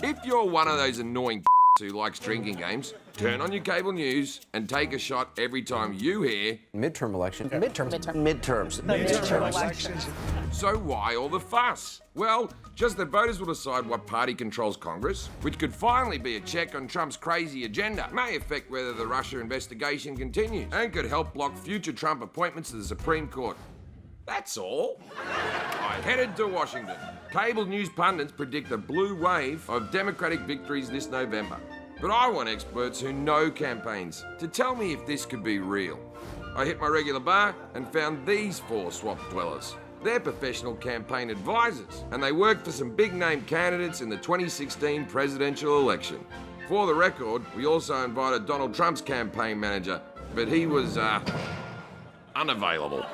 If you're one of those annoying who likes drinking games, turn on your cable news and take a shot every time you hear midterm election. Midterms. Elections. So why all the fuss? Well, just that voters will decide what party controls Congress, which could finally be a check on Trump's crazy agenda, may affect whether the Russia investigation continues, and could help block future Trump appointments to the Supreme Court. That's all. I headed to Washington. Cable news pundits predict a blue wave of Democratic victories this November. But I want experts who know campaigns to tell me if this could be real. I hit my regular bar and found these four swamp dwellers. They're professional campaign advisors, and they worked for some big-name candidates in the 2016 presidential election. For the record, we also invited Donald Trump's campaign manager, but he was, unavailable.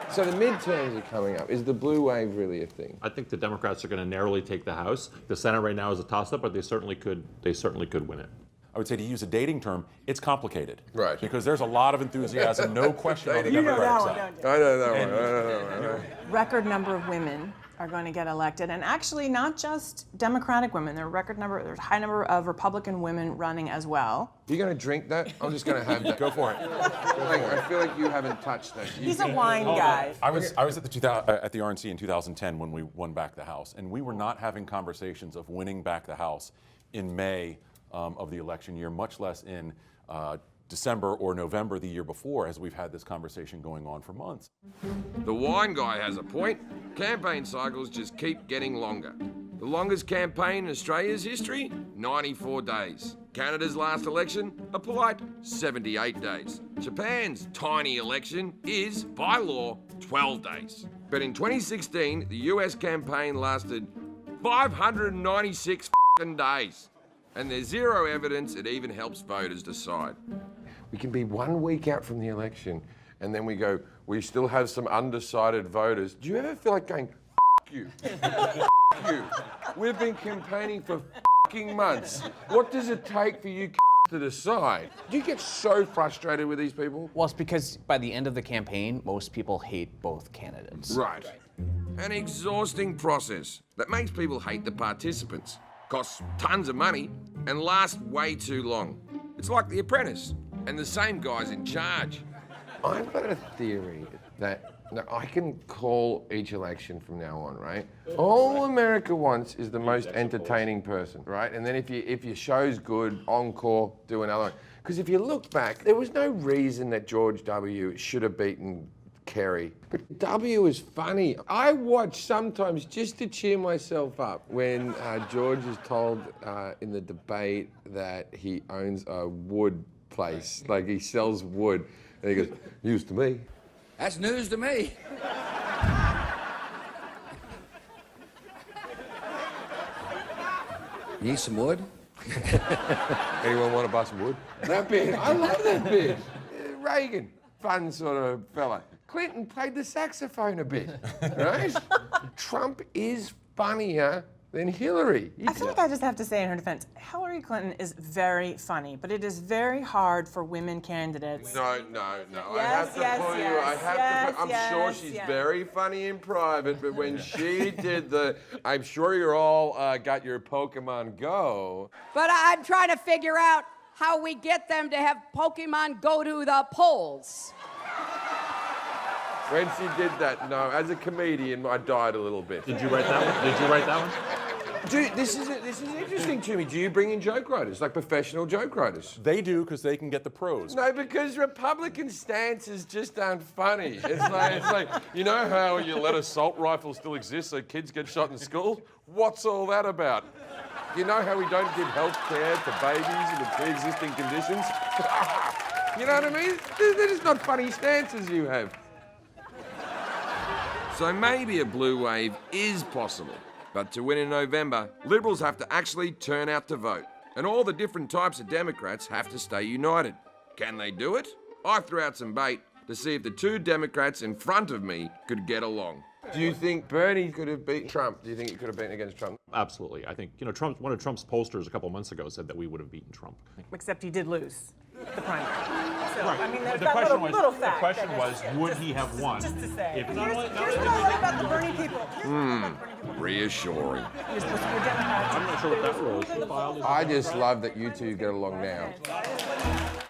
So the midterms are coming up. Is the blue wave really a thing? I think the Democrats are going to narrowly take the House. The Senate right now is a toss-up, but they certainly could win it. I would say, to use a dating term, it's complicated. Right. Because there's a lot of enthusiasm, no question on the Democratic side. I know that one. Record number of women are going to get elected, and actually not just Democratic women. There's a high number of Republican women running as well. You're going to drink that? I'm just going to have that. Go for it. I feel like you haven't touched that. He's a wine guy. I was at the RNC in 2010 when we won back the House, and we were not having conversations of winning back the House in May of the election year, much less in December or November the year before, as we've had this conversation going on for months. The wine guy has a point. Campaign cycles just keep getting longer. The longest campaign in Australia's history, 94 days. Canada's last election, a polite 78 days. Japan's tiny election is, by law, 12 days. But in 2016, the US campaign lasted 596 days. And there's zero evidence it even helps voters decide. We can be 1 week out from the election, and then we go, we still have some undecided voters. Do you ever feel like going, F you? F you. We've been campaigning for f***ing months. What does it take for you to decide? Do you get so frustrated with these people? Well, it's because by the end of the campaign, most people hate both candidates. Right. An exhausting process that makes people hate the participants, costs tons of money, and lasts way too long. It's like The Apprentice, and the same guy's in charge. I've got a theory that I can call each election from now on, right? All America wants is the most entertaining person, right? And then if your show's good, encore, do another one. Because if you look back, there was no reason that George W. should have beaten Kerry. But W is funny. I watch sometimes just to cheer myself up when George is told in the debate that he owns a wood place, like he sells wood. And he goes, news to me. That's news to me. You need some wood? Anyone want to buy some wood? That bit, I love that bit. Reagan, fun sort of fella. Clinton played the saxophone a bit, right? Trump is funnier than Hillary. I feel like I just have to say in her defense, Hillary Clinton is very funny, but it is very hard for women candidates. No. I have to pull you. I'm sure she's very funny in private, but when she did I'm sure you're all got your Pokemon Go. But I'm trying to figure out how we get them to have Pokemon go to the polls. When she did that, no, as a comedian, I died a little bit. Did you write that one? This is interesting to me. Do you bring in joke writers, like professional joke writers? They do, because they can get the pros. No, because Republican stances just aren't funny. It's like, you know how you let assault rifles still exist so kids get shot in school? What's all that about? You know how we don't give health care to babies with pre-existing conditions? You know what I mean? They're just not funny stances you have. So maybe a blue wave is possible. But to win in November, Liberals have to actually turn out to vote. And all the different types of Democrats have to stay united. Can they do it? I threw out some bait to see if the two Democrats in front of me could get along. Do you think Bernie could have beaten Trump? Do you think he could have beaten against Trump? Absolutely. I think, Trump, one of Trump's pollsters a couple months ago said that we would have beaten Trump. Except he did lose the primary. So, Right. I mean, there's The that question little was, fact. the question was, would he have won? Just to say. If Here's what I like about the Bernie people. Reassuring. You're supposed to be a Democrat. I'm not sure what that role is. I just love that you two get along now.